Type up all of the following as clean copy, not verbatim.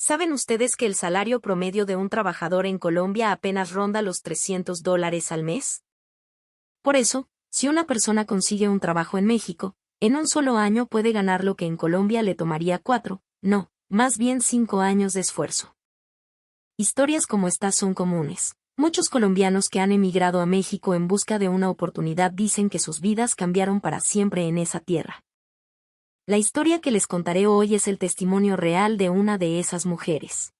¿Saben ustedes que el salario promedio de un trabajador en Colombia apenas ronda los $300 al mes? Por eso, si una persona consigue un trabajo en México, en un solo año puede ganar lo que en Colombia le tomaría 4, no, más bien 5 años de esfuerzo. Historias como estas son comunes. Muchos colombianos que han emigrado a México en busca de una oportunidad dicen que sus vidas cambiaron para siempre en esa tierra. La historia que les contaré hoy es el testimonio real de una de esas mujeres.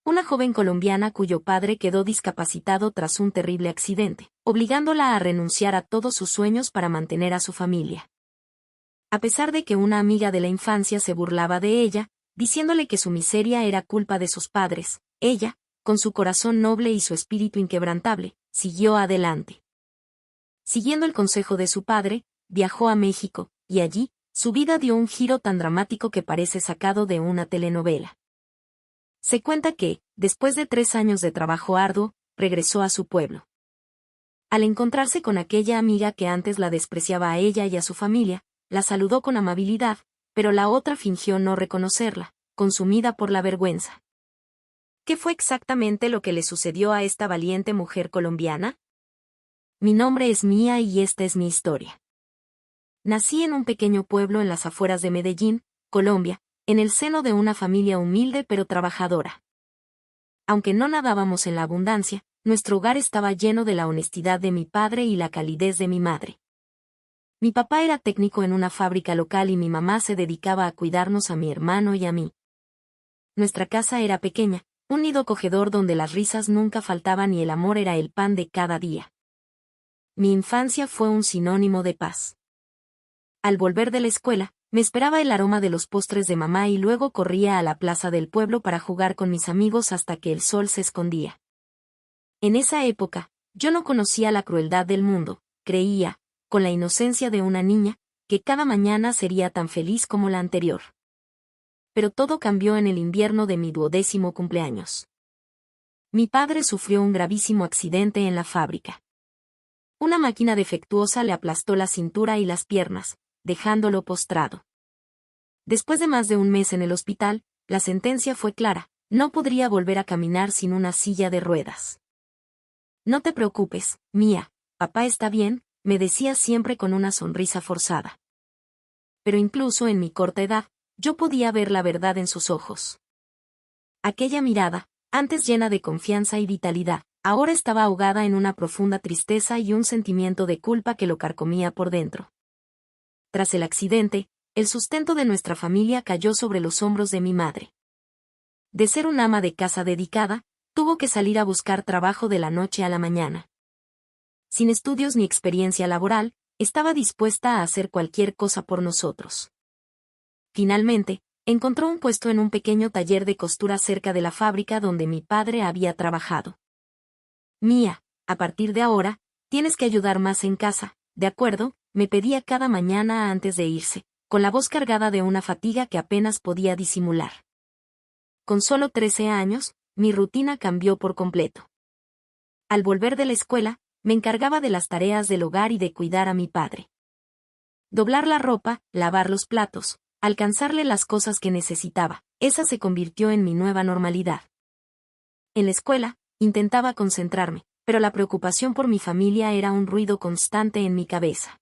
Una joven colombiana cuyo padre quedó discapacitado tras un terrible accidente, obligándola a renunciar a todos sus sueños para mantener a su familia. A pesar de que una amiga de la infancia se burlaba de ella, diciéndole que su miseria era culpa de sus padres, ella, con su corazón noble y su espíritu inquebrantable, siguió adelante. Siguiendo el consejo de su padre, viajó a México, y allí, su vida dio un giro tan dramático que parece sacado de una telenovela. Se cuenta que, después de 3 años de trabajo arduo, regresó a su pueblo. Al encontrarse con aquella amiga que antes la despreciaba a ella y a su familia, la saludó con amabilidad, pero la otra fingió no reconocerla, consumida por la vergüenza. ¿Qué fue exactamente lo que le sucedió a esta valiente mujer colombiana? Mi nombre es Mía y esta es mi historia. Nací en un pequeño pueblo en las afueras de Medellín, Colombia, en el seno de una familia humilde pero trabajadora. Aunque no nadábamos en la abundancia, nuestro hogar estaba lleno de la honestidad de mi padre y la calidez de mi madre. Mi papá era técnico en una fábrica local y mi mamá se dedicaba a cuidarnos a mi hermano y a mí. Nuestra casa era pequeña, un nido acogedor donde las risas nunca faltaban y el amor era el pan de cada día. Mi infancia fue un sinónimo de paz. Al volver de la escuela, me esperaba el aroma de los postres de mamá y luego corría a la plaza del pueblo para jugar con mis amigos hasta que el sol se escondía. En esa época, yo no conocía la crueldad del mundo, creía, con la inocencia de una niña, que cada mañana sería tan feliz como la anterior. Pero todo cambió en el invierno de mi 12º cumpleaños. Mi padre sufrió un gravísimo accidente en la fábrica. Una máquina defectuosa le aplastó la cintura y las piernas, dejándolo postrado. Después de más de un mes en el hospital, la sentencia fue clara: no podría volver a caminar sin una silla de ruedas. No te preocupes, Mía, papá está bien, me decía siempre con una sonrisa forzada. Pero incluso en mi corta edad, yo podía ver la verdad en sus ojos. Aquella mirada, antes llena de confianza y vitalidad, ahora estaba ahogada en una profunda tristeza y un sentimiento de culpa que lo carcomía por dentro. Tras el accidente, el sustento de nuestra familia cayó sobre los hombros de mi madre. De ser una ama de casa dedicada, tuvo que salir a buscar trabajo de la noche a la mañana. Sin estudios ni experiencia laboral, estaba dispuesta a hacer cualquier cosa por nosotros. Finalmente, encontró un puesto en un pequeño taller de costura cerca de la fábrica donde mi padre había trabajado. Mía, a partir de ahora, tienes que ayudar más en casa, ¿de acuerdo?, me pedía cada mañana antes de irse, con la voz cargada de una fatiga que apenas podía disimular. Con solo 13 años, mi rutina cambió por completo. Al volver de la escuela, me encargaba de las tareas del hogar y de cuidar a mi padre. Doblar la ropa, lavar los platos, alcanzarle las cosas que necesitaba, esa se convirtió en mi nueva normalidad. En la escuela, intentaba concentrarme, pero la preocupación por mi familia era un ruido constante en mi cabeza.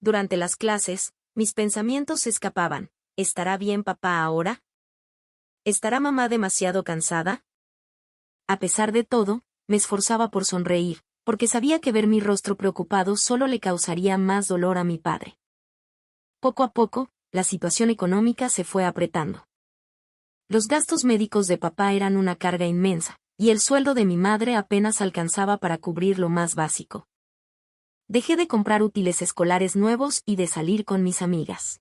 Durante las clases, mis pensamientos se escapaban: ¿estará bien papá ahora? ¿Estará mamá demasiado cansada? A pesar de todo, me esforzaba por sonreír, porque sabía que ver mi rostro preocupado solo le causaría más dolor a mi padre. Poco a poco, la situación económica se fue apretando. Los gastos médicos de papá eran una carga inmensa, y el sueldo de mi madre apenas alcanzaba para cubrir lo más básico. Dejé de comprar útiles escolares nuevos y de salir con mis amigas.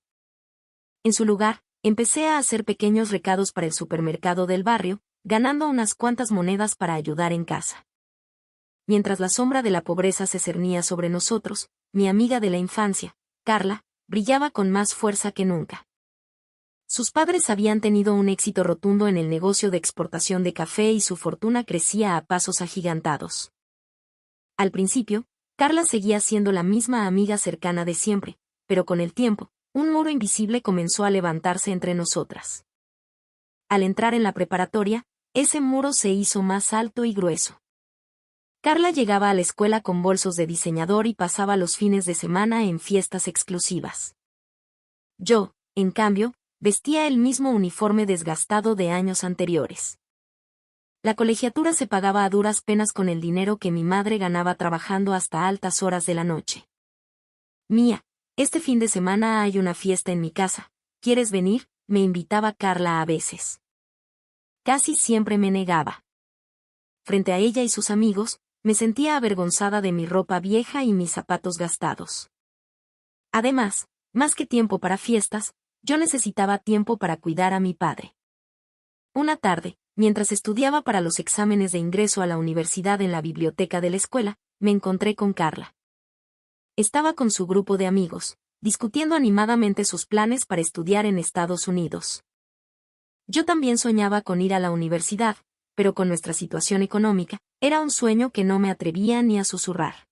En su lugar, empecé a hacer pequeños recados para el supermercado del barrio, ganando unas cuantas monedas para ayudar en casa. Mientras la sombra de la pobreza se cernía sobre nosotros, mi amiga de la infancia, Carla, brillaba con más fuerza que nunca. Sus padres habían tenido un éxito rotundo en el negocio de exportación de café y su fortuna crecía a pasos agigantados. Al principio, Carla seguía siendo la misma amiga cercana de siempre, pero con el tiempo, un muro invisible comenzó a levantarse entre nosotras. al entrar en la preparatoria, ese muro se hizo más alto y grueso. Carla llegaba a la escuela con bolsos de diseñador y pasaba los fines de semana en fiestas exclusivas. Yo, en cambio, vestía el mismo uniforme desgastado de años anteriores. La colegiatura se pagaba a duras penas con el dinero que mi madre ganaba trabajando hasta altas horas de la noche. Mía, este fin de semana hay una fiesta en mi casa, ¿quieres venir?, me invitaba Carla a veces. Casi siempre me negaba. Frente a ella y sus amigos, me sentía avergonzada de mi ropa vieja y mis zapatos gastados. Además, más que tiempo para fiestas, yo necesitaba tiempo para cuidar a mi padre. Una tarde, mientras estudiaba para los exámenes de ingreso a la universidad en la biblioteca de la escuela, me encontré con Carla. Estaba con su grupo de amigos, discutiendo animadamente sus planes para estudiar en Estados Unidos. Yo también soñaba con ir a la universidad, pero con nuestra situación económica, era un sueño que no me atrevía ni a susurrar.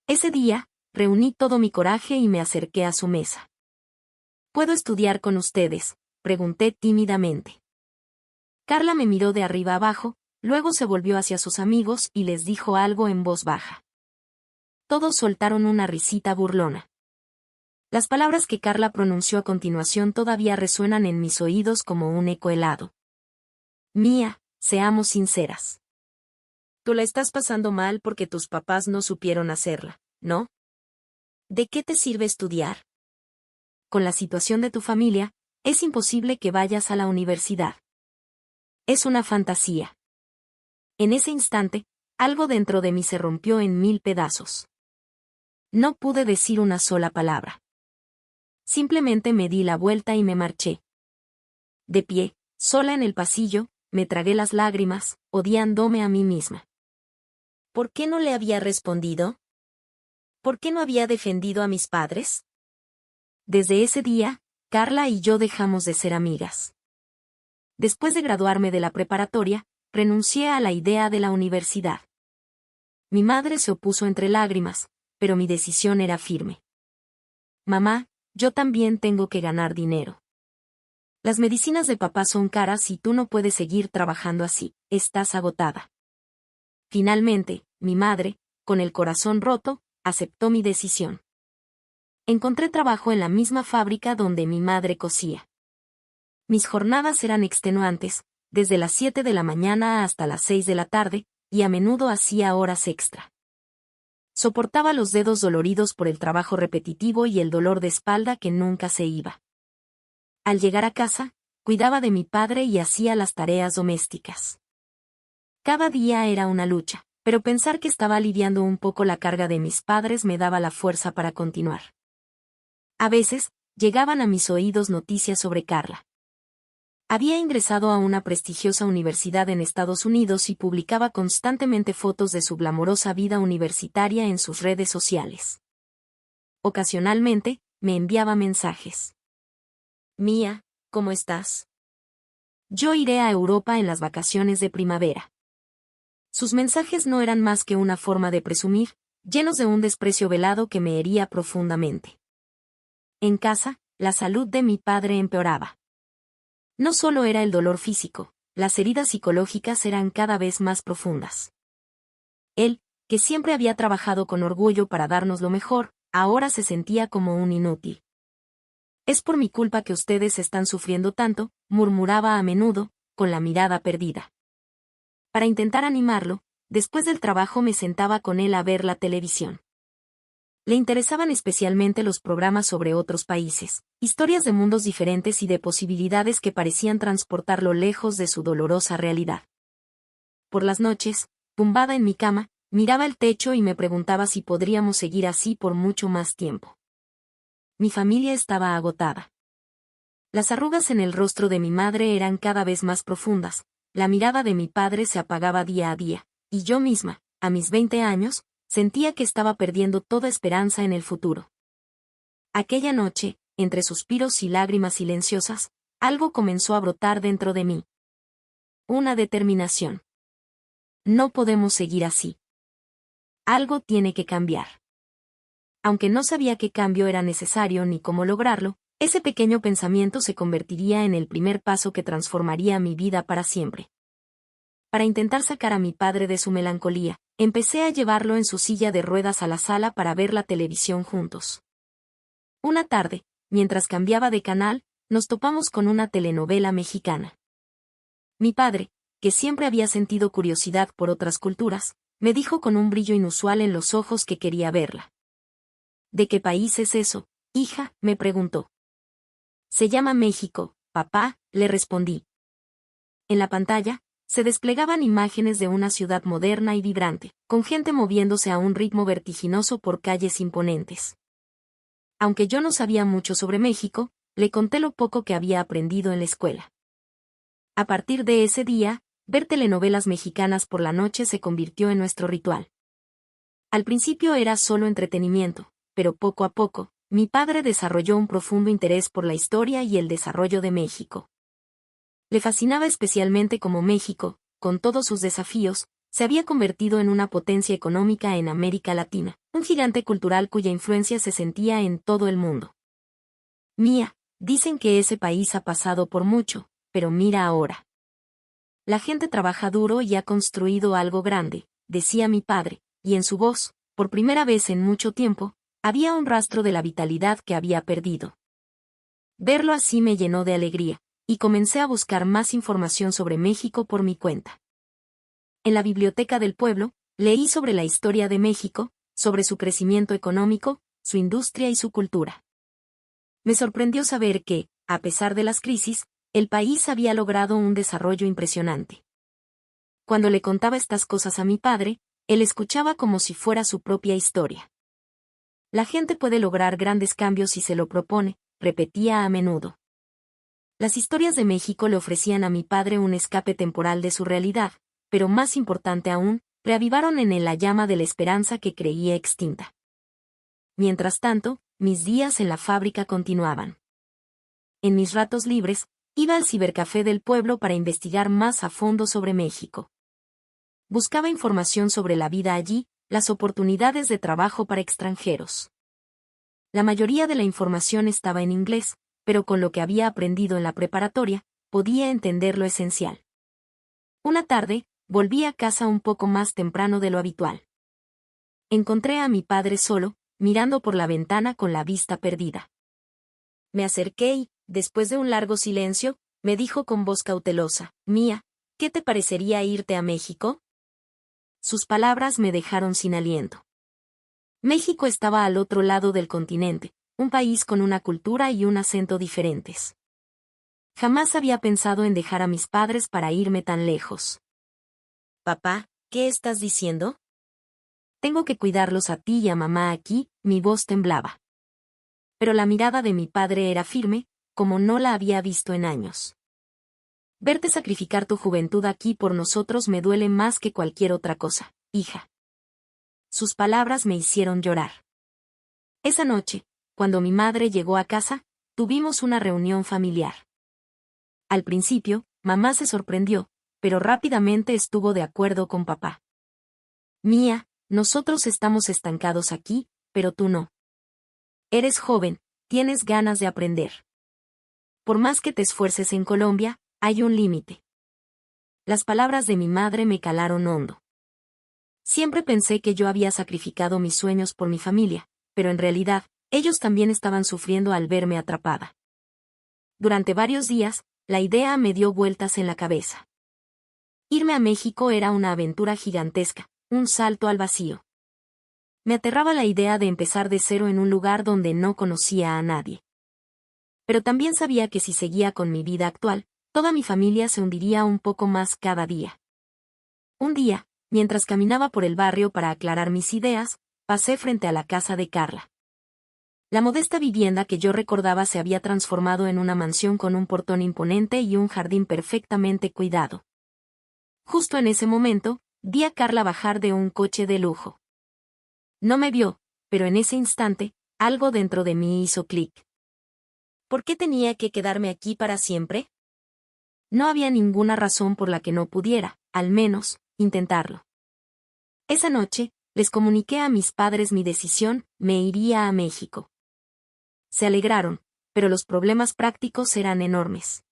Ese día, reuní todo mi coraje y me acerqué a su mesa. ¿Puedo estudiar con ustedes?, pregunté tímidamente. Carla me miró de arriba abajo, luego se volvió hacia sus amigos y les dijo algo en voz baja. Todos soltaron una risita burlona. Las palabras que Carla pronunció a continuación todavía resuenan en mis oídos como un eco helado. Mía, seamos sinceras. Tú la estás pasando mal porque tus papás no supieron hacerla, ¿no? ¿De qué te sirve estudiar? Con la situación de tu familia, es imposible que vayas a la universidad. Es una fantasía. En ese instante, algo dentro de mí se rompió en 1000 pedazos. No pude decir una sola palabra. Simplemente me di la vuelta y me marché. De pie, sola en el pasillo, me tragué las lágrimas, odiándome a mí misma. ¿Por qué no le había respondido? ¿Por qué no había defendido a mis padres? Desde ese día, Carla y yo dejamos de ser amigas. Después de graduarme de la preparatoria, renuncié a la idea de la universidad. Mi madre se opuso entre lágrimas, pero mi decisión era firme. Mamá, yo también tengo que ganar dinero. Las medicinas de papá son caras y tú no puedes seguir trabajando así, estás agotada. Finalmente, mi madre, con el corazón roto, aceptó mi decisión. Encontré trabajo en la misma fábrica donde mi madre cosía. Mis jornadas eran extenuantes, desde las 7 de la mañana hasta las 6 de la tarde, y a menudo hacía horas extra. Soportaba los dedos doloridos por el trabajo repetitivo y el dolor de espalda que nunca se iba. Al llegar a casa, cuidaba de mi padre y hacía las tareas domésticas. Cada día era una lucha, pero pensar que estaba aliviando un poco la carga de mis padres me daba la fuerza para continuar. A veces, llegaban a mis oídos noticias sobre Carla. Había ingresado a una prestigiosa universidad en Estados Unidos y publicaba constantemente fotos de su glamorosa vida universitaria en sus redes sociales. Ocasionalmente, me enviaba mensajes. Mía, ¿cómo estás? Yo iré a Europa en las vacaciones de primavera. Sus mensajes no eran más que una forma de presumir, llenos de un desprecio velado que me hería profundamente. En casa, la salud de mi padre empeoraba. No solo era el dolor físico, las heridas psicológicas eran cada vez más profundas. Él, que siempre había trabajado con orgullo para darnos lo mejor, ahora se sentía como un inútil. Es por mi culpa que ustedes están sufriendo tanto, murmuraba a menudo, con la mirada perdida. Para intentar animarlo, después del trabajo me sentaba con él a ver la televisión. Le interesaban especialmente los programas sobre otros países, historias de mundos diferentes y de posibilidades que parecían transportarlo lejos de su dolorosa realidad. Por las noches, tumbada en mi cama, miraba el techo y me preguntaba si podríamos seguir así por mucho más tiempo. Mi familia estaba agotada. Las arrugas en el rostro de mi madre eran cada vez más profundas, la mirada de mi padre se apagaba día a día, y yo misma, a mis 20 años, sentía que estaba perdiendo toda esperanza en el futuro. Aquella noche, entre suspiros y lágrimas silenciosas, algo comenzó a brotar dentro de mí. Una determinación. No podemos seguir así. Algo tiene que cambiar. Aunque no sabía qué cambio era necesario ni cómo lograrlo, Ese pequeño pensamiento se convertiría en el primer paso que transformaría mi vida para siempre. Para intentar sacar a mi padre de su melancolía, empecé a llevarlo en su silla de ruedas a la sala para ver la televisión juntos. Una tarde, mientras cambiaba de canal, nos topamos con una telenovela mexicana. Mi padre, que siempre había sentido curiosidad por otras culturas, me dijo con un brillo inusual en los ojos que quería verla. ¿De qué país es eso, hija?, me preguntó. Se llama México, papá, le respondí. En la pantalla, se desplegaban imágenes de una ciudad moderna y vibrante, con gente moviéndose a un ritmo vertiginoso por calles imponentes. Aunque yo no sabía mucho sobre México, le conté lo poco que había aprendido en la escuela. A partir de ese día, ver telenovelas mexicanas por la noche se convirtió en nuestro ritual. Al principio era solo entretenimiento, pero poco a poco, mi padre desarrolló un profundo interés por la historia y el desarrollo de México. Le fascinaba especialmente cómo México, con todos sus desafíos, se había convertido en una potencia económica en América Latina, un gigante cultural cuya influencia se sentía en todo el mundo. Mía, dicen que ese país ha pasado por mucho, pero mira ahora. La gente trabaja duro y ha construido algo grande, decía mi padre, y en su voz, por primera vez en mucho tiempo, había un rastro de la vitalidad que había perdido. Verlo así me llenó de alegría, y comencé a buscar más información sobre México por mi cuenta. En la biblioteca del pueblo, leí sobre la historia de México, sobre su crecimiento económico, su industria y su cultura. Me sorprendió saber que, a pesar de las crisis, el país había logrado un desarrollo impresionante. Cuando le contaba estas cosas a mi padre, él escuchaba como si fuera su propia historia. La gente puede lograr grandes cambios si se lo propone, repetía a menudo. Las historias de México le ofrecían a mi padre un escape temporal de su realidad, pero más importante aún, reavivaron en él la llama de la esperanza que creía extinta. Mientras tanto, mis días en la fábrica continuaban. En mis ratos libres, iba al cibercafé del pueblo para investigar más a fondo sobre México. Buscaba información sobre la vida allí, las oportunidades de trabajo para extranjeros. La mayoría de la información estaba en inglés, pero con lo que había aprendido en la preparatoria, podía entender lo esencial. Una tarde, volví a casa un poco más temprano de lo habitual. Encontré a mi padre solo, mirando por la ventana con la vista perdida. Me acerqué y, después de un largo silencio, me dijo con voz cautelosa, «Mía, ¿qué te parecería irte a México?». Sus palabras me dejaron sin aliento. México estaba al otro lado del continente, un país con una cultura y un acento diferentes. Jamás había pensado en dejar a mis padres para irme tan lejos. «Papá, ¿qué estás diciendo?». «Tengo que cuidarlos a ti y a mamá aquí», mi voz temblaba. Pero la mirada de mi padre era firme, como no la había visto en años. «Verte sacrificar tu juventud aquí por nosotros me duele más que cualquier otra cosa, hija». Sus palabras me hicieron llorar. Esa noche, cuando mi madre llegó a casa, tuvimos una reunión familiar. Al principio, mamá se sorprendió, pero rápidamente estuvo de acuerdo con papá. «Mía, nosotros estamos estancados aquí, pero tú no. Eres joven, tienes ganas de aprender. Por más que te esfuerces en Colombia, hay un límite». Las palabras de mi madre me calaron hondo. Siempre pensé que yo había sacrificado mis sueños por mi familia, pero en realidad, ellos también estaban sufriendo al verme atrapada. Durante varios días, la idea me dio vueltas en la cabeza. Irme a México era una aventura gigantesca, un salto al vacío. Me aterraba la idea de empezar de cero en un lugar donde no conocía a nadie. Pero también sabía que si seguía con mi vida actual, toda mi familia se hundiría un poco más cada día. Un día, mientras caminaba por el barrio para aclarar mis ideas, pasé frente a la casa de Carla. La modesta vivienda que yo recordaba se había transformado en una mansión con un portón imponente y un jardín perfectamente cuidado. Justo en ese momento, vi a Carla bajar de un coche de lujo. No me vio, pero en ese instante, algo dentro de mí hizo clic. ¿Por qué tenía que quedarme aquí para siempre? No había ninguna razón por la que no pudiera, al menos, intentarlo. Esa noche, les comuniqué a mis padres mi decisión, me iría a México. Se alegraron, pero los problemas prácticos eran enormes.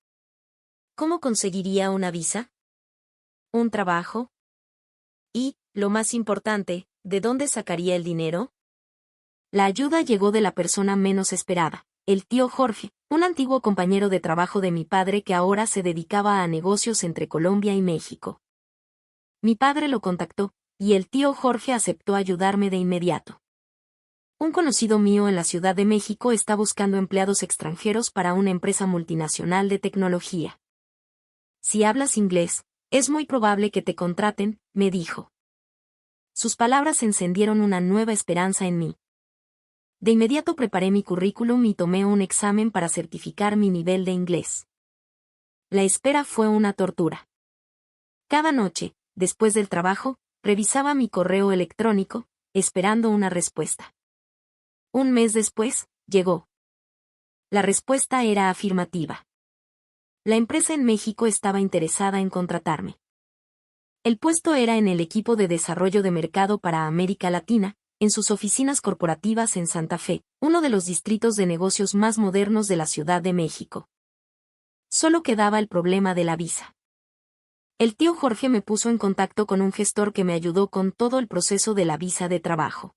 ¿Cómo conseguiría una visa? ¿Un trabajo? Y, lo más importante, ¿de dónde sacaría el dinero? La ayuda llegó de la persona menos esperada, el tío Jorge, un antiguo compañero de trabajo de mi padre que ahora se dedicaba a negocios entre Colombia y México. Mi padre lo contactó, y el tío Jorge aceptó ayudarme de inmediato. Un conocido mío en la Ciudad de México está buscando empleados extranjeros para una empresa multinacional de tecnología. Si hablas inglés, es muy probable que te contraten, me dijo. Sus palabras encendieron una nueva esperanza en mí. De inmediato preparé mi currículum y tomé un examen para certificar mi nivel de inglés. La espera fue una tortura. Cada noche, después del trabajo, revisaba mi correo electrónico, esperando una respuesta. Un mes después, llegó. La respuesta era afirmativa. La empresa en México estaba interesada en contratarme. El puesto era en el equipo de desarrollo de mercado para América Latina, en sus oficinas corporativas en Santa Fe, uno de los distritos de negocios más modernos de la Ciudad de México. Solo quedaba el problema de la visa. El tío Jorge me puso en contacto con un gestor que me ayudó con todo el proceso de la visa de trabajo.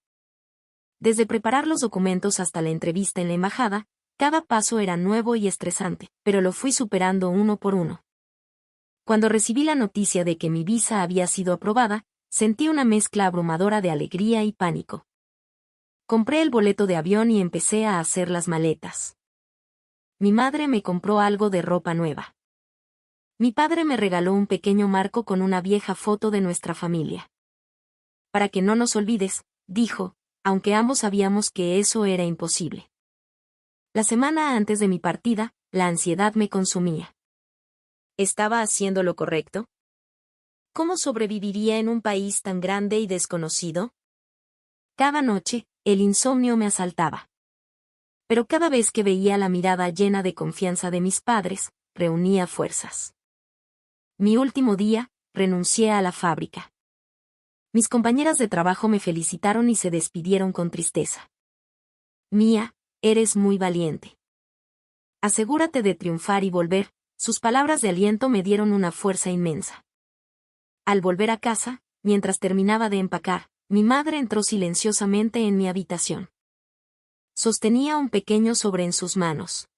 Desde preparar los documentos hasta la entrevista en la embajada, cada paso era nuevo y estresante, pero lo fui superando uno por uno. Cuando recibí la noticia de que mi visa había sido aprobada, sentí una mezcla abrumadora de alegría y pánico. Compré el boleto de avión y empecé a hacer las maletas. Mi madre me compró algo de ropa nueva. Mi padre me regaló un pequeño marco con una vieja foto de nuestra familia. Para que no nos olvides, dijo, aunque ambos sabíamos que eso era imposible. La semana antes de mi partida, la ansiedad me consumía. ¿Estaba haciendo lo correcto? ¿Cómo sobreviviría en un país tan grande y desconocido? Cada noche, el insomnio me asaltaba. Pero cada vez que veía la mirada llena de confianza de mis padres, reunía fuerzas. Mi último día, renuncié a la fábrica. Mis compañeras de trabajo me felicitaron y se despidieron con tristeza. Mía, eres muy valiente. Asegúrate de triunfar y volver, sus palabras de aliento me dieron una fuerza inmensa. Al volver a casa, mientras terminaba de empacar, mi madre entró silenciosamente en mi habitación. Sostenía un pequeño sobre en sus manos.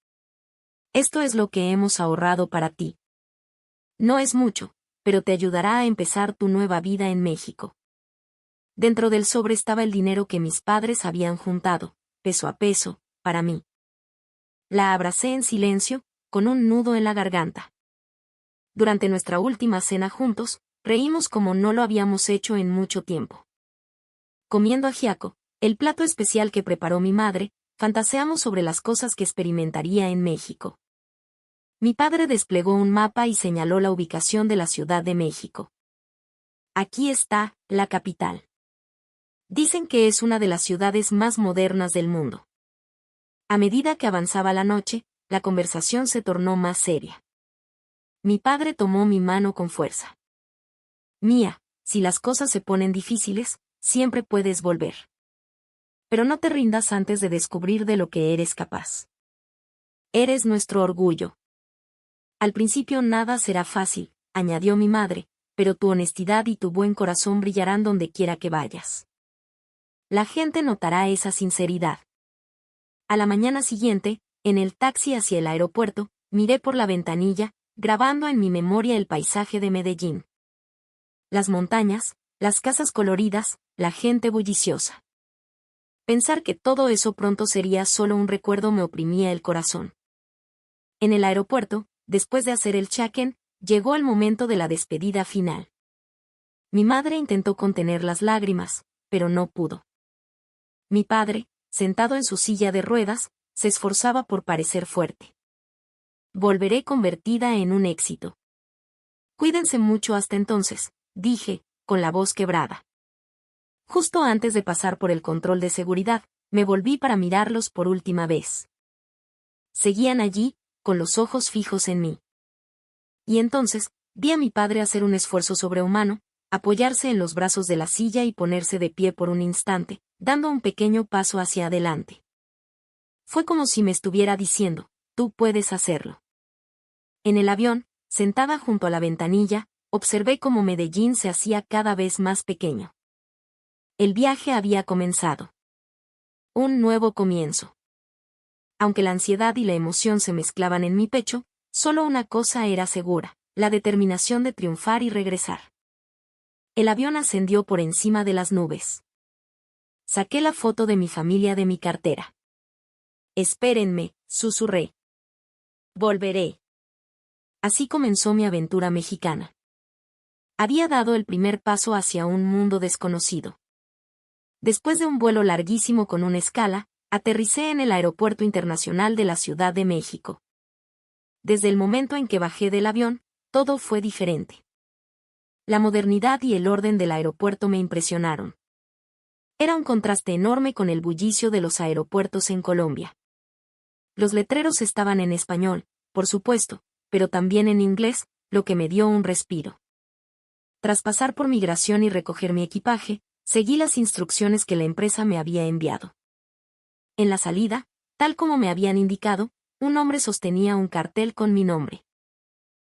Esto es lo que hemos ahorrado para ti. No es mucho, pero te ayudará a empezar tu nueva vida en México. Dentro del sobre estaba el dinero que mis padres habían juntado, peso a peso, para mí. La abracé en silencio, con un nudo en la garganta. Durante nuestra última cena juntos, reímos como no lo habíamos hecho en mucho tiempo. Comiendo ajiaco, el plato especial que preparó mi madre, fantaseamos sobre las cosas que experimentaría en México. Mi padre desplegó un mapa y señaló la ubicación de la Ciudad de México. Aquí está, la capital. Dicen que es una de las ciudades más modernas del mundo. A medida que avanzaba la noche, la conversación se tornó más seria. Mi padre tomó mi mano con fuerza. Mía, si las cosas se ponen difíciles, siempre puedes volver. Pero no te rindas antes de descubrir de lo que eres capaz. Eres nuestro orgullo. Al principio nada será fácil, añadió mi madre, pero tu honestidad y tu buen corazón brillarán donde quiera que vayas. La gente notará esa sinceridad. A la mañana siguiente, en el taxi hacia el aeropuerto, miré por la ventanilla, grabando en mi memoria el paisaje de Medellín. Las montañas, las casas coloridas, la gente bulliciosa. Pensar que todo eso pronto sería solo un recuerdo me oprimía el corazón. En el aeropuerto, después de hacer el check-in, llegó el momento de la despedida final. Mi madre intentó contener las lágrimas, pero no pudo. Mi padre, sentado en su silla de ruedas, se esforzaba por parecer fuerte. Volveré convertida en un éxito. Cuídense mucho hasta entonces, dije, con la voz quebrada. Justo antes de pasar por el control de seguridad, me volví para mirarlos por última vez. Seguían allí, con los ojos fijos en mí. Y entonces, vi a mi padre hacer un esfuerzo sobrehumano, apoyarse en los brazos de la silla y ponerse de pie por un instante, dando un pequeño paso hacia adelante. Fue como si me estuviera diciendo, tú puedes hacerlo. En el avión, sentada junto a la ventanilla, observé cómo Medellín se hacía cada vez más pequeño. El viaje había comenzado. Un nuevo comienzo. Aunque la ansiedad y la emoción se mezclaban en mi pecho, solo una cosa era segura, la determinación de triunfar y regresar. El avión ascendió por encima de las nubes. Saqué la foto de mi familia de mi cartera. Espérenme, susurré. Volveré. Así comenzó mi aventura mexicana. Había dado el primer paso hacia un mundo desconocido. Después de un vuelo larguísimo con una escala, aterricé en el Aeropuerto Internacional de la Ciudad de México. Desde el momento en que bajé del avión, todo fue diferente. La modernidad y el orden del aeropuerto me impresionaron. Era un contraste enorme con el bullicio de los aeropuertos en Colombia. Los letreros estaban en español, por supuesto, pero también en inglés, lo que me dio un respiro. Tras pasar por migración y recoger mi equipaje, seguí las instrucciones que la empresa me había enviado. En la salida, tal como me habían indicado, un hombre sostenía un cartel con mi nombre.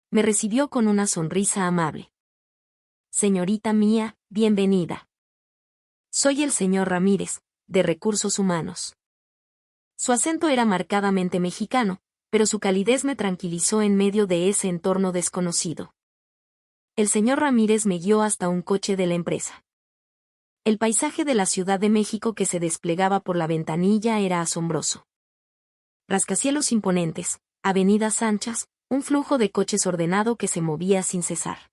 Me recibió con una sonrisa amable. Señorita mía, bienvenida. Soy el señor Ramírez, de Recursos Humanos. Su acento era marcadamente mexicano, pero su calidez me tranquilizó en medio de ese entorno desconocido. El señor Ramírez me guió hasta un coche de la empresa. El paisaje de la Ciudad de México que se desplegaba por la ventanilla era asombroso. Rascacielos imponentes, avenidas anchas, un flujo de coches ordenado que se movía sin cesar.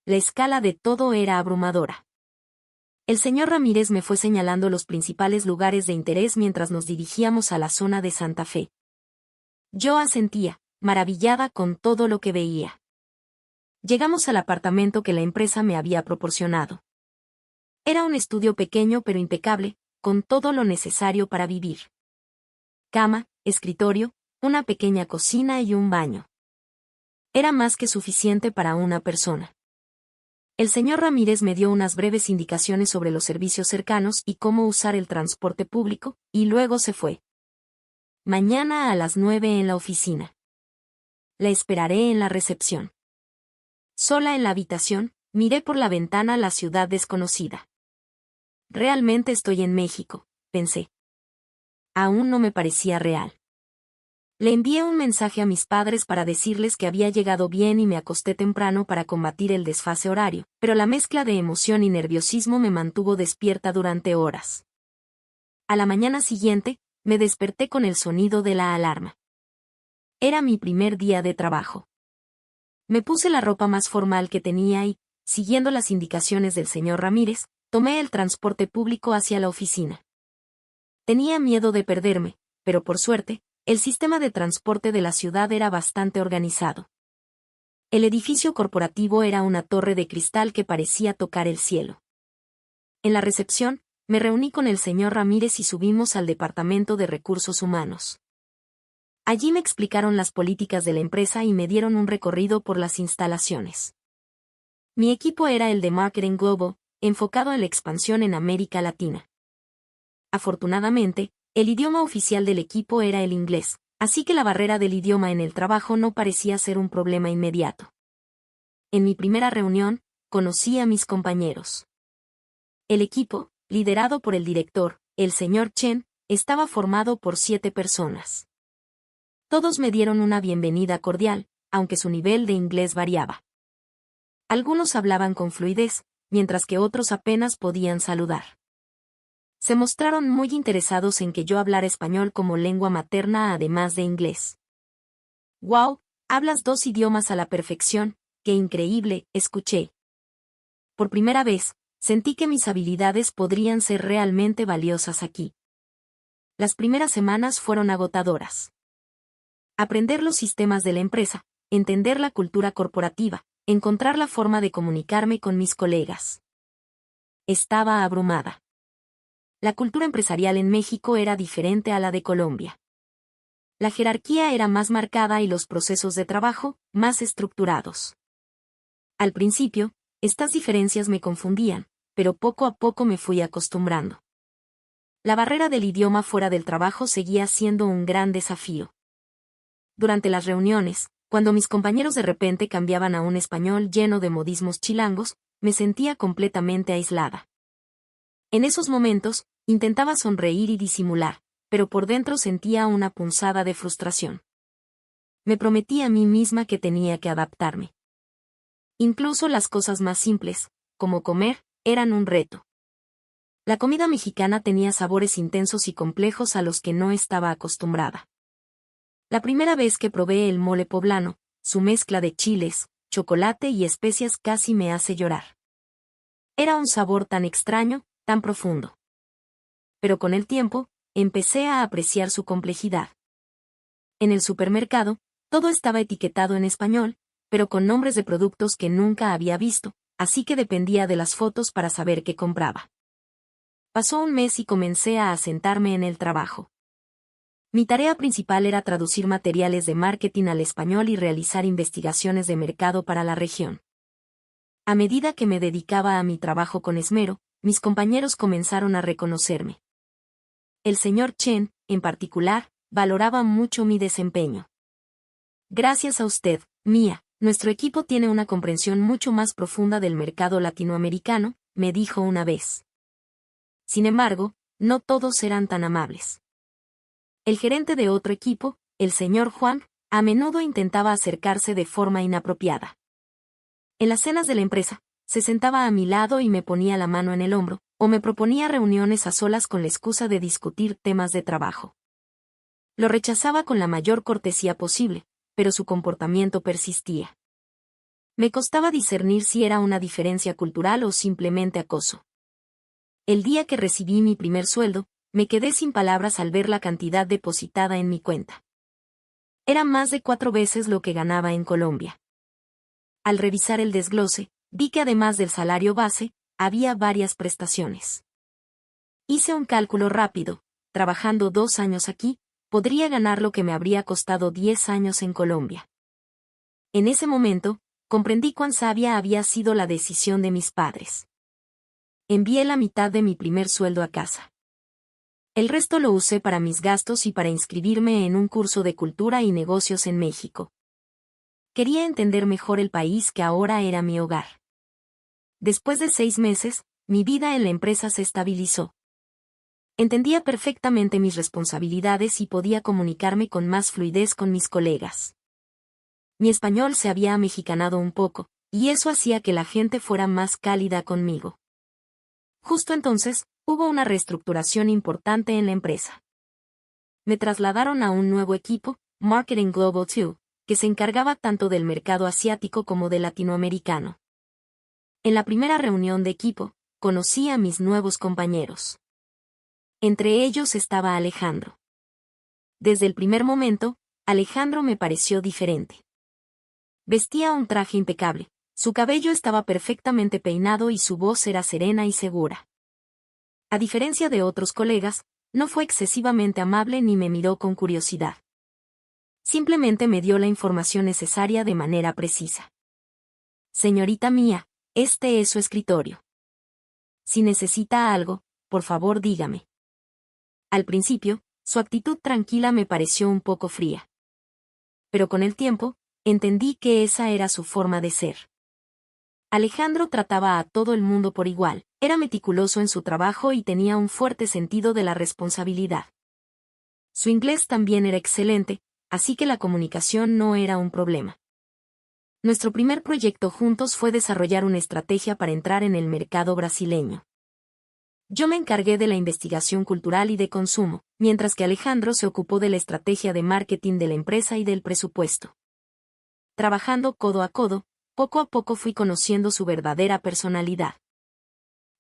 La escala de todo era abrumadora. El señor Ramírez me fue señalando los principales lugares de interés mientras nos dirigíamos a la zona de Santa Fe. Yo asentía, maravillada con todo lo que veía. Llegamos al apartamento que la empresa me había proporcionado. Era un estudio pequeño pero impecable, con todo lo necesario para vivir. Cama, escritorio, una pequeña cocina y un baño. Era más que suficiente para una persona. El señor Ramírez me dio unas breves indicaciones sobre los servicios cercanos y cómo usar el transporte público, y luego se fue. Mañana a las 9 en la oficina. La esperaré en la recepción. Sola en la habitación, miré por la ventana la ciudad desconocida. Realmente estoy en México, pensé. Aún no me parecía real. Le envié un mensaje a mis padres para decirles que había llegado bien y me acosté temprano para combatir el desfase horario, pero la mezcla de emoción y nerviosismo me mantuvo despierta durante horas. A la mañana siguiente, me desperté con el sonido de la alarma. Era mi primer día de trabajo. Me puse la ropa más formal que tenía y, siguiendo las indicaciones del señor Ramírez, tomé el transporte público hacia la oficina. Tenía miedo de perderme, pero por suerte, el sistema de transporte de la ciudad era bastante organizado. El edificio corporativo era una torre de cristal que parecía tocar el cielo. En la recepción, me reuní con el señor Ramírez y subimos al departamento de recursos humanos. Allí me explicaron las políticas de la empresa y me dieron un recorrido por las instalaciones. Mi equipo era el de Marketing Global, enfocado en la expansión en América Latina. Afortunadamente, el idioma oficial del equipo era el inglés, así que la barrera del idioma en el trabajo no parecía ser un problema inmediato. En mi primera reunión, conocí a mis compañeros. El equipo, liderado por el director, el señor Chen, estaba formado por 7 personas. Todos me dieron una bienvenida cordial, aunque su nivel de inglés variaba. Algunos hablaban con fluidez, mientras que otros apenas podían saludar. Se mostraron muy interesados en que yo hablara español como lengua materna además de inglés. «¡Wow! Hablas 2 idiomas a la perfección, qué increíble», escuché. Por primera vez, sentí que mis habilidades podrían ser realmente valiosas aquí. Las primeras semanas fueron agotadoras. Aprender los sistemas de la empresa, entender la cultura corporativa, encontrar la forma de comunicarme con mis colegas. Estaba abrumada. La cultura empresarial en México era diferente a la de Colombia. La jerarquía era más marcada y los procesos de trabajo, más estructurados. Al principio, estas diferencias me confundían, pero poco a poco me fui acostumbrando. La barrera del idioma fuera del trabajo seguía siendo un gran desafío. Durante las reuniones, cuando mis compañeros de repente cambiaban a un español lleno de modismos chilangos, me sentía completamente aislada. En esos momentos, intentaba sonreír y disimular, pero por dentro sentía una punzada de frustración. Me prometí a mí misma que tenía que adaptarme. Incluso las cosas más simples, como comer, eran un reto. La comida mexicana tenía sabores intensos y complejos a los que no estaba acostumbrada. La primera vez que probé el mole poblano, su mezcla de chiles, chocolate y especias casi me hace llorar. Era un sabor tan extraño, tan profundo. Pero con el tiempo, empecé a apreciar su complejidad. En el supermercado, todo estaba etiquetado en español, pero con nombres de productos que nunca había visto, así que dependía de las fotos para saber qué compraba. Pasó un mes y comencé a asentarme en el trabajo. Mi tarea principal era traducir materiales de marketing al español y realizar investigaciones de mercado para la región. A medida que me dedicaba a mi trabajo con esmero, mis compañeros comenzaron a reconocerme. El señor Chen, en particular, valoraba mucho mi desempeño. Gracias a usted, Mia, nuestro equipo tiene una comprensión mucho más profunda del mercado latinoamericano, me dijo una vez. Sin embargo, no todos eran tan amables. El gerente de otro equipo, el señor Juan, a menudo intentaba acercarse de forma inapropiada. En las cenas de la empresa, se sentaba a mi lado y me ponía la mano en el hombro, o me proponía reuniones a solas con la excusa de discutir temas de trabajo. Lo rechazaba con la mayor cortesía posible, pero su comportamiento persistía. Me costaba discernir si era una diferencia cultural o simplemente acoso. El día que recibí mi primer sueldo, me quedé sin palabras al ver la cantidad depositada en mi cuenta. Era más de 4 veces lo que ganaba en Colombia. Al revisar el desglose, vi que además del salario base, había varias prestaciones. Hice un cálculo rápido: trabajando 2 años aquí, podría ganar lo que me habría costado 10 años en Colombia. En ese momento, comprendí cuán sabia había sido la decisión de mis padres. Envié la mitad de mi primer sueldo a casa. El resto lo usé para mis gastos y para inscribirme en un curso de cultura y negocios en México. Quería entender mejor el país que ahora era mi hogar. Después de 6 meses, mi vida en la empresa se estabilizó. Entendía perfectamente mis responsabilidades y podía comunicarme con más fluidez con mis colegas. Mi español se había amexicanado un poco, y eso hacía que la gente fuera más cálida conmigo. Justo entonces, hubo una reestructuración importante en la empresa. Me trasladaron a un nuevo equipo, Marketing Global 2, que se encargaba tanto del mercado asiático como del latinoamericano. En la primera reunión de equipo, conocí a mis nuevos compañeros. Entre ellos estaba Alejandro. Desde el primer momento, Alejandro me pareció diferente. Vestía un traje impecable, su cabello estaba perfectamente peinado y su voz era serena y segura. A diferencia de otros colegas, no fue excesivamente amable ni me miró con curiosidad. Simplemente me dio la información necesaria de manera precisa. Señorita Mia, este es su escritorio. Si necesita algo, por favor dígame. Al principio, su actitud tranquila me pareció un poco fría. Pero con el tiempo, entendí que esa era su forma de ser. Alejandro trataba a todo el mundo por igual, era meticuloso en su trabajo y tenía un fuerte sentido de la responsabilidad. Su inglés también era excelente, así que la comunicación no era un problema. Nuestro primer proyecto juntos fue desarrollar una estrategia para entrar en el mercado brasileño. Yo me encargué de la investigación cultural y de consumo, mientras que Alejandro se ocupó de la estrategia de marketing de la empresa y del presupuesto. Trabajando codo a codo, poco a poco fui conociendo su verdadera personalidad.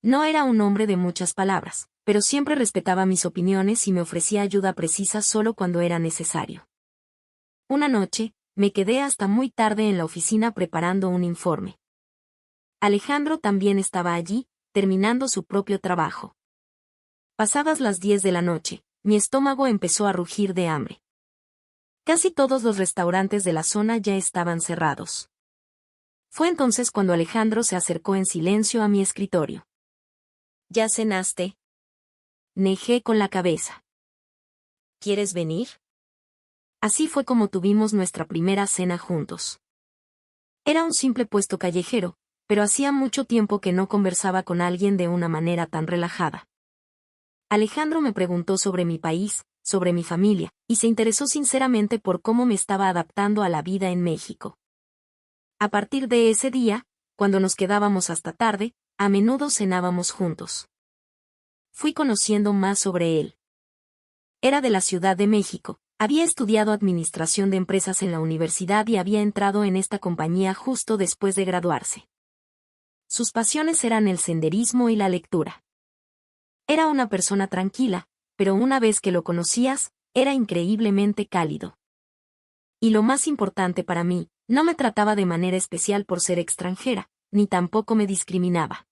No era un hombre de muchas palabras, pero siempre respetaba mis opiniones y me ofrecía ayuda precisa solo cuando era necesario. Una noche, me quedé hasta muy tarde en la oficina preparando un informe. Alejandro también estaba allí, terminando su propio trabajo. Pasadas las 10 de la noche, mi estómago empezó a rugir de hambre. Casi todos los restaurantes de la zona ya estaban cerrados. Fue entonces cuando Alejandro se acercó en silencio a mi escritorio. ¿Ya cenaste? Negé con la cabeza. ¿Quieres venir? Así fue como tuvimos nuestra primera cena juntos. Era un simple puesto callejero, pero hacía mucho tiempo que no conversaba con alguien de una manera tan relajada. Alejandro me preguntó sobre mi país, sobre mi familia, y se interesó sinceramente por cómo me estaba adaptando a la vida en México. A partir de ese día, cuando nos quedábamos hasta tarde, a menudo cenábamos juntos. Fui conociendo más sobre él. Era de la Ciudad de México, había estudiado administración de empresas en la universidad y había entrado en esta compañía justo después de graduarse. Sus pasiones eran el senderismo y la lectura. Era una persona tranquila, pero una vez que lo conocías, era increíblemente cálido. Y lo más importante para mí, no me trataba de manera especial por ser extranjera, ni tampoco me discriminaba.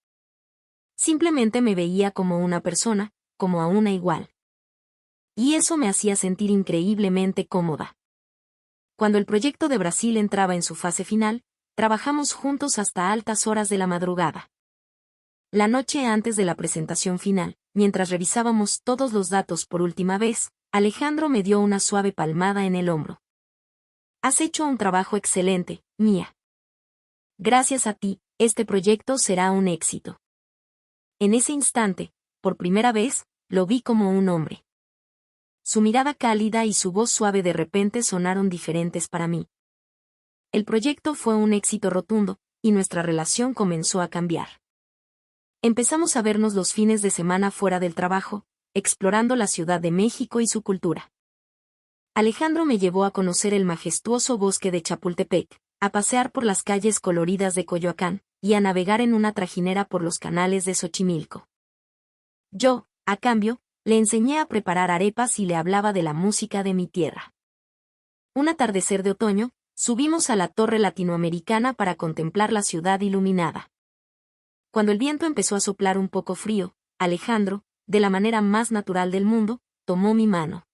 Simplemente me veía como una persona, como a una igual. Y eso me hacía sentir increíblemente cómoda. Cuando el proyecto de Brasil entraba en su fase final, trabajamos juntos hasta altas horas de la madrugada. La noche antes de la presentación final, mientras revisábamos todos los datos por última vez, Alejandro me dio una suave palmada en el hombro. Has hecho un trabajo excelente, Mía. Gracias a ti, este proyecto será un éxito. En ese instante, por primera vez, lo vi como un hombre. Su mirada cálida y su voz suave de repente sonaron diferentes para mí. El proyecto fue un éxito rotundo, y nuestra relación comenzó a cambiar. Empezamos a vernos los fines de semana fuera del trabajo, explorando la Ciudad de México y su cultura. Alejandro me llevó a conocer el majestuoso bosque de Chapultepec, a pasear por las calles coloridas de Coyoacán, y a navegar en una trajinera por los canales de Xochimilco. Yo, a cambio, le enseñé a preparar arepas y le hablaba de la música de mi tierra. Un atardecer de otoño, subimos a la Torre Latinoamericana para contemplar la ciudad iluminada. Cuando el viento empezó a soplar un poco frío, Alejandro, de la manera más natural del mundo, tomó mi mano.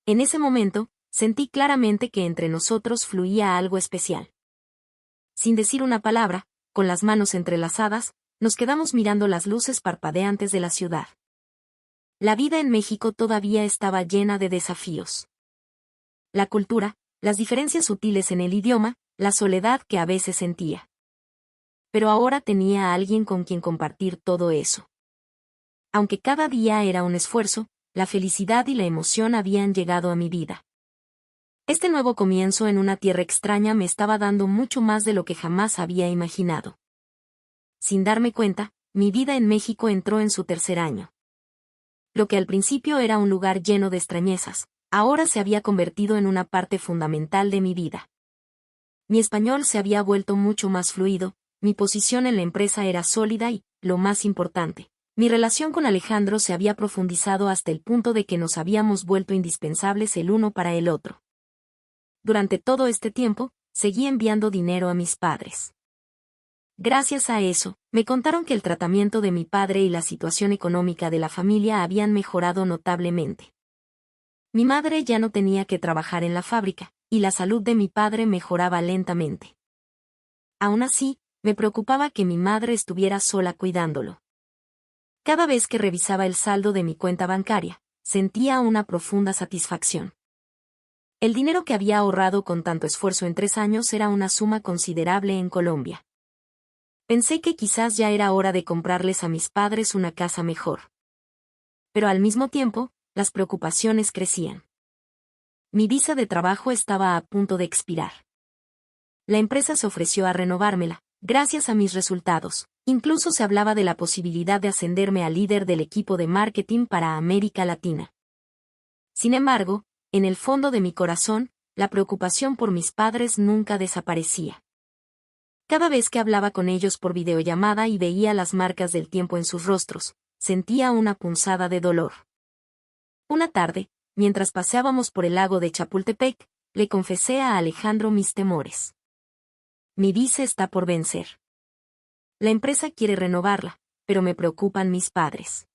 En ese momento, sentí claramente que entre nosotros fluía algo especial. Sin decir una palabra, con las manos entrelazadas, nos quedamos mirando las luces parpadeantes de la ciudad. La vida en México todavía estaba llena de desafíos. La cultura, las diferencias sutiles en el idioma, la soledad que a veces sentía. Pero ahora tenía a alguien con quien compartir todo eso. Aunque cada día era un esfuerzo, la felicidad y la emoción habían llegado a mi vida. Este nuevo comienzo en una tierra extraña me estaba dando mucho más de lo que jamás había imaginado. Sin darme cuenta, mi vida en México entró en su tercer año. Lo que al principio era un lugar lleno de extrañezas, ahora se había convertido en una parte fundamental de mi vida. Mi español se había vuelto mucho más fluido, mi posición en la empresa era sólida y, lo más importante, mi relación con Alejandro se había profundizado hasta el punto de que nos habíamos vuelto indispensables el uno para el otro. Durante todo este tiempo, seguí enviando dinero a mis padres. Gracias a eso, me contaron que el tratamiento de mi padre y la situación económica de la familia habían mejorado notablemente. Mi madre ya no tenía que trabajar en la fábrica, y la salud de mi padre mejoraba lentamente. Aún así, me preocupaba que mi madre estuviera sola cuidándolo. Cada vez que revisaba el saldo de mi cuenta bancaria, sentía una profunda satisfacción. El dinero que había ahorrado con tanto esfuerzo en 3 años era una suma considerable en Colombia. Pensé que quizás ya era hora de comprarles a mis padres una casa mejor. Pero al mismo tiempo, las preocupaciones crecían. Mi visa de trabajo estaba a punto de expirar. La empresa se ofreció a renovármela, gracias a mis resultados. Incluso se hablaba de la posibilidad de ascenderme a líder del equipo de marketing para América Latina. Sin embargo, en el fondo de mi corazón, la preocupación por mis padres nunca desaparecía. Cada vez que hablaba con ellos por videollamada y veía las marcas del tiempo en sus rostros, sentía una punzada de dolor. Una tarde, mientras paseábamos por el lago de Chapultepec, le confesé a Alejandro mis temores. Mi visa está por vencer. La empresa quiere renovarla, pero me preocupan mis padres.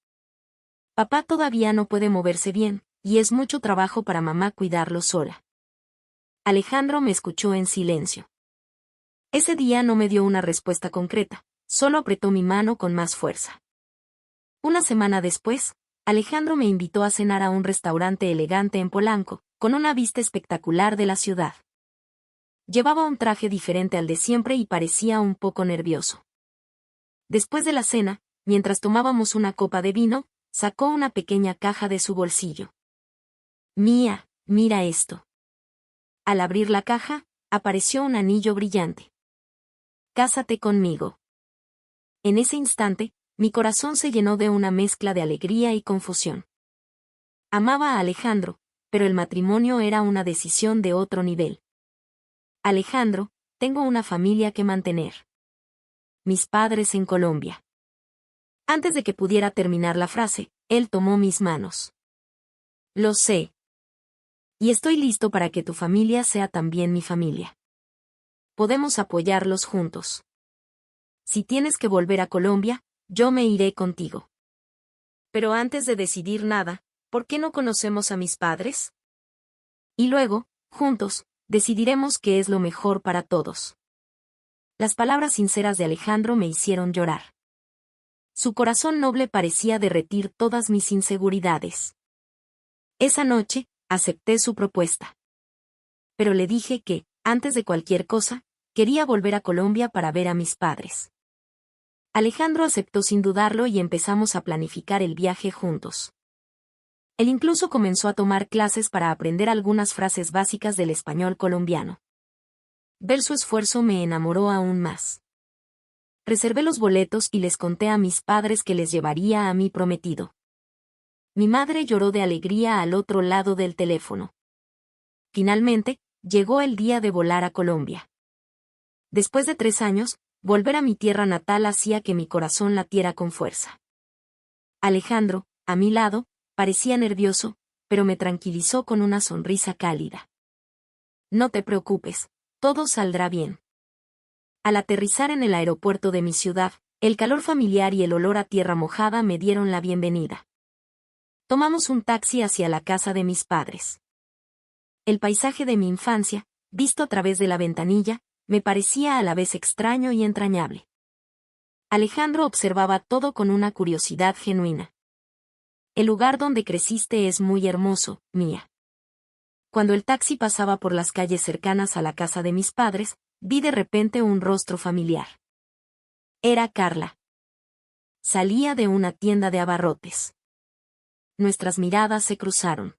Papá todavía no puede moverse bien, y es mucho trabajo para mamá cuidarlo sola. Alejandro me escuchó en silencio. Ese día no me dio una respuesta concreta, solo apretó mi mano con más fuerza. Una semana después, Alejandro me invitó a cenar a un restaurante elegante en Polanco, con una vista espectacular de la ciudad. Llevaba un traje diferente al de siempre y parecía un poco nervioso. Después de la cena, mientras tomábamos una copa de vino, sacó una pequeña caja de su bolsillo. Mía, mira esto. Al abrir la caja, apareció un anillo brillante. Cásate conmigo. En ese instante, mi corazón se llenó de una mezcla de alegría y confusión. Amaba a Alejandro, pero el matrimonio era una decisión de otro nivel. Alejandro, tengo una familia que mantener. Mis padres en Colombia. Antes de que pudiera terminar la frase, él tomó mis manos. Lo sé. Y estoy listo para que tu familia sea también mi familia. Podemos apoyarlos juntos. Si tienes que volver a Colombia, yo me iré contigo. Pero antes de decidir nada, ¿por qué no conocemos a mis padres? Y luego, juntos, decidiremos qué es lo mejor para todos. Las palabras sinceras de Alejandro me hicieron llorar. Su corazón noble parecía derretir todas mis inseguridades. Esa noche, acepté su propuesta. Pero le dije que, antes de cualquier cosa, quería volver a Colombia para ver a mis padres. Alejandro aceptó sin dudarlo y empezamos a planificar el viaje juntos. Él incluso comenzó a tomar clases para aprender algunas frases básicas del español colombiano. Ver su esfuerzo me enamoró aún más. Reservé los boletos y les conté a mis padres que les llevaría a mi prometido. Mi madre lloró de alegría al otro lado del teléfono. Finalmente, llegó el día de volar a Colombia. Después de 3 años, volver a mi tierra natal hacía que mi corazón latiera con fuerza. Alejandro, a mi lado, parecía nervioso, pero me tranquilizó con una sonrisa cálida. No te preocupes, todo saldrá bien. Al aterrizar en el aeropuerto de mi ciudad, el calor familiar y el olor a tierra mojada me dieron la bienvenida. Tomamos un taxi hacia la casa de mis padres. El paisaje de mi infancia, visto a través de la ventanilla, me parecía a la vez extraño y entrañable. Alejandro observaba todo con una curiosidad genuina. El lugar donde creciste es muy hermoso, Mía. Cuando el taxi pasaba por las calles cercanas a la casa de mis padres, vi de repente un rostro familiar. Era Carla. Salía de una tienda de abarrotes. Nuestras miradas se cruzaron.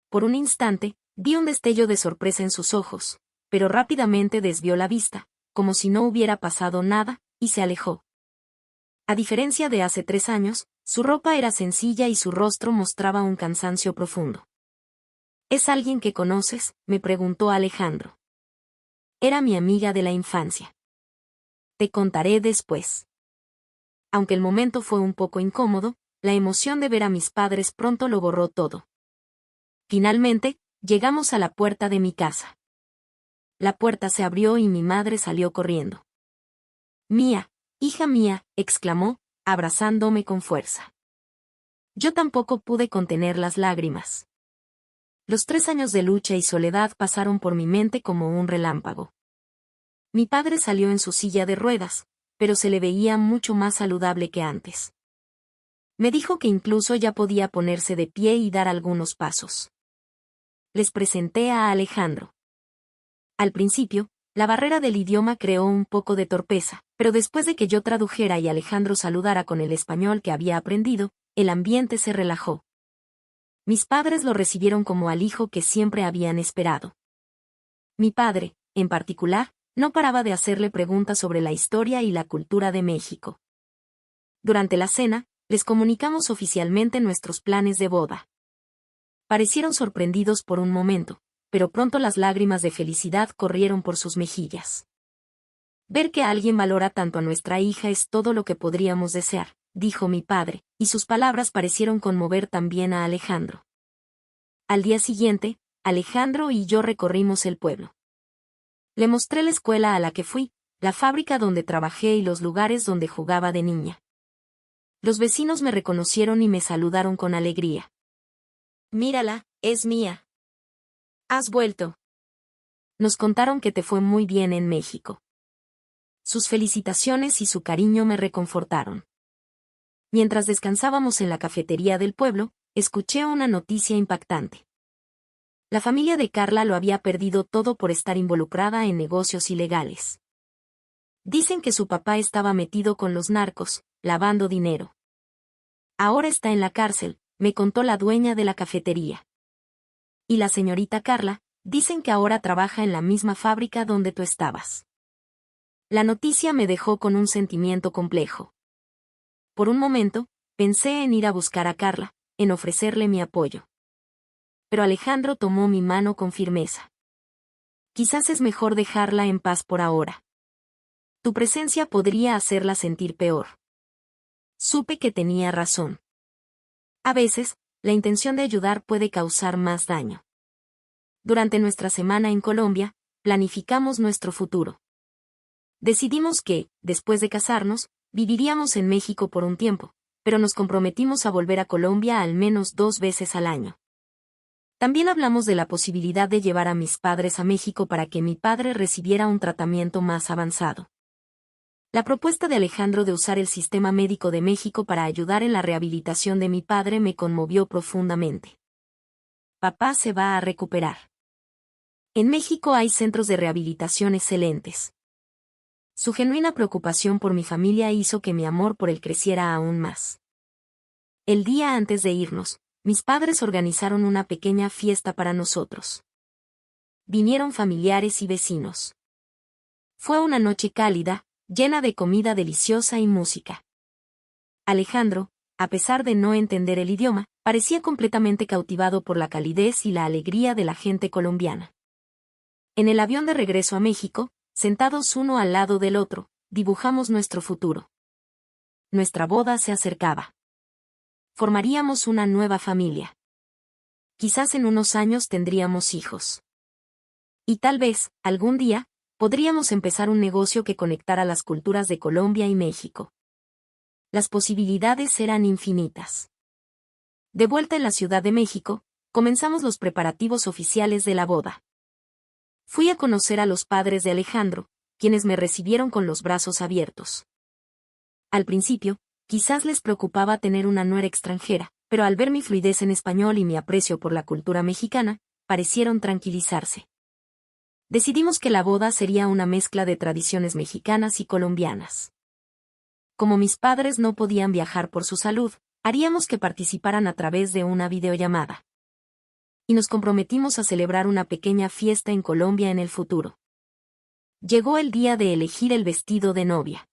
Por un instante, vi un destello de sorpresa en sus ojos, pero rápidamente desvió la vista, como si no hubiera pasado nada, y se alejó. A diferencia de hace 3 años, su ropa era sencilla y su rostro mostraba un cansancio profundo. ¿Es alguien que conoces?, me preguntó Alejandro. Era mi amiga de la infancia. Te contaré después. Aunque el momento fue un poco incómodo, la emoción de ver a mis padres pronto lo borró todo. Finalmente, llegamos a la puerta de mi casa. La puerta se abrió y mi madre salió corriendo. Mía, hija mía, exclamó, abrazándome con fuerza. Yo tampoco pude contener las lágrimas. Los 3 años de lucha y soledad pasaron por mi mente como un relámpago. Mi padre salió en su silla de ruedas, pero se le veía mucho más saludable que antes. Me dijo que incluso ya podía ponerse de pie y dar algunos pasos. Les presenté a Alejandro. Al principio, la barrera del idioma creó un poco de torpeza, pero después de que yo tradujera y Alejandro saludara con el español que había aprendido, el ambiente se relajó. Mis padres lo recibieron como al hijo que siempre habían esperado. Mi padre, en particular, no paraba de hacerle preguntas sobre la historia y la cultura de México. Durante la cena, les comunicamos oficialmente nuestros planes de boda. Parecieron sorprendidos por un momento, pero pronto las lágrimas de felicidad corrieron por sus mejillas. Ver que alguien valora tanto a nuestra hija es todo lo que podríamos desear, dijo mi padre, y sus palabras parecieron conmover también a Alejandro. Al día siguiente, Alejandro y yo recorrimos el pueblo. Le mostré la escuela a la que fui, la fábrica donde trabajé y los lugares donde jugaba de niña. Los vecinos me reconocieron y me saludaron con alegría. Mírala, es mía. ¿Has vuelto? Nos contaron que te fue muy bien en México. Sus felicitaciones y su cariño me reconfortaron. Mientras descansábamos en la cafetería del pueblo, escuché una noticia impactante. La familia de Carla lo había perdido todo por estar involucrada en negocios ilegales. Dicen que su papá estaba metido con los narcos, lavando dinero. Ahora está en la cárcel, me contó la dueña de la cafetería. Y la señorita Carla, dicen que ahora trabaja en la misma fábrica donde tú estabas. La noticia me dejó con un sentimiento complejo. Por un momento, pensé en ir a buscar a Carla, en ofrecerle mi apoyo. Pero Alejandro tomó mi mano con firmeza. Quizás es mejor dejarla en paz por ahora. Tu presencia podría hacerla sentir peor. Supe que tenía razón. A veces, la intención de ayudar puede causar más daño. Durante nuestra semana en Colombia, planificamos nuestro futuro. Decidimos que, después de casarnos, viviríamos en México por un tiempo, pero nos comprometimos a volver a Colombia al menos 2 veces al año. También hablamos de la posibilidad de llevar a mis padres a México para que mi padre recibiera un tratamiento más avanzado. La propuesta de Alejandro de usar el sistema médico de México para ayudar en la rehabilitación de mi padre me conmovió profundamente. Papá se va a recuperar. En México hay centros de rehabilitación excelentes. Su genuina preocupación por mi familia hizo que mi amor por él creciera aún más. El día antes de irnos, mis padres organizaron una pequeña fiesta para nosotros. Vinieron familiares y vecinos. Fue una noche cálida, llena de comida deliciosa y música. Alejandro, a pesar de no entender el idioma, parecía completamente cautivado por la calidez y la alegría de la gente colombiana. En el avión de regreso a México, sentados uno al lado del otro, dibujamos nuestro futuro. Nuestra boda se acercaba. Formaríamos una nueva familia. Quizás en unos años tendríamos hijos. Y tal vez, algún día, podríamos empezar un negocio que conectara las culturas de Colombia y México. Las posibilidades eran infinitas. De vuelta en la Ciudad de México, comenzamos los preparativos oficiales de la boda. Fui a conocer a los padres de Alejandro, quienes me recibieron con los brazos abiertos. Al principio, quizás les preocupaba tener una nuera extranjera, pero al ver mi fluidez en español y mi aprecio por la cultura mexicana, parecieron tranquilizarse. Decidimos que la boda sería una mezcla de tradiciones mexicanas y colombianas. Como mis padres no podían viajar por su salud, haríamos que participaran a través de una videollamada. Y nos comprometimos a celebrar una pequeña fiesta en Colombia en el futuro. Llegó el día de elegir el vestido de novia.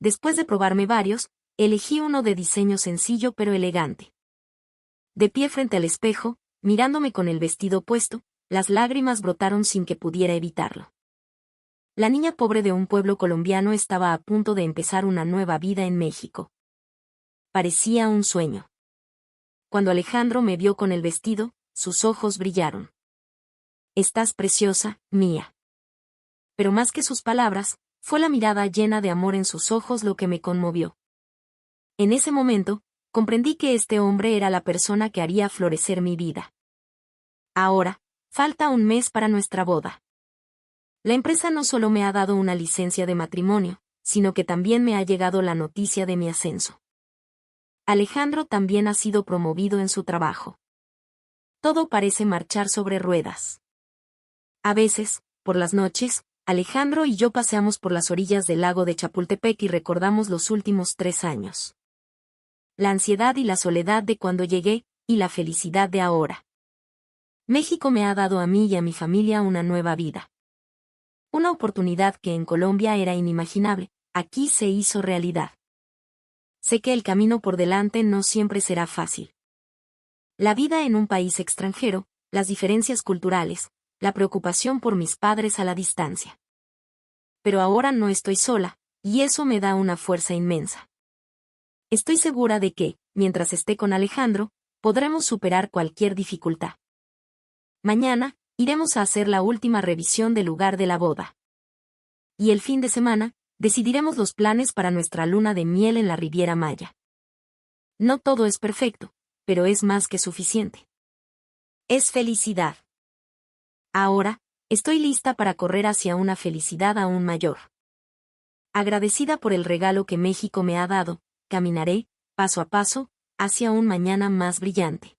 Después de probarme varios, elegí uno de diseño sencillo pero elegante. De pie frente al espejo, mirándome con el vestido puesto, las lágrimas brotaron sin que pudiera evitarlo. La niña pobre de un pueblo colombiano estaba a punto de empezar una nueva vida en México. Parecía un sueño. Cuando Alejandro me vio con el vestido, sus ojos brillaron. Estás preciosa, mía. Pero más que sus palabras, fue la mirada llena de amor en sus ojos lo que me conmovió. En ese momento, comprendí que este hombre era la persona que haría florecer mi vida. Ahora, falta un mes para nuestra boda. La empresa no solo me ha dado una licencia de matrimonio, sino que también me ha llegado la noticia de mi ascenso. Alejandro también ha sido promovido en su trabajo. Todo parece marchar sobre ruedas. A veces, por las noches, Alejandro y yo paseamos por las orillas del lago de Chapultepec y recordamos los últimos 3 años. La ansiedad y la soledad de cuando llegué, y la felicidad de ahora. México me ha dado a mí y a mi familia una nueva vida. Una oportunidad que en Colombia era inimaginable, aquí se hizo realidad. Sé que el camino por delante no siempre será fácil. La vida en un país extranjero, las diferencias culturales, la preocupación por mis padres a la distancia. Pero ahora no estoy sola, y eso me da una fuerza inmensa. Estoy segura de que, mientras esté con Alejandro, podremos superar cualquier dificultad. Mañana, iremos a hacer la última revisión del lugar de la boda. Y el fin de semana, decidiremos los planes para nuestra luna de miel en la Riviera Maya. No todo es perfecto, pero es más que suficiente. Es felicidad. Ahora, estoy lista para correr hacia una felicidad aún mayor. Agradecida por el regalo que México me ha dado, caminaré, paso a paso, hacia un mañana más brillante.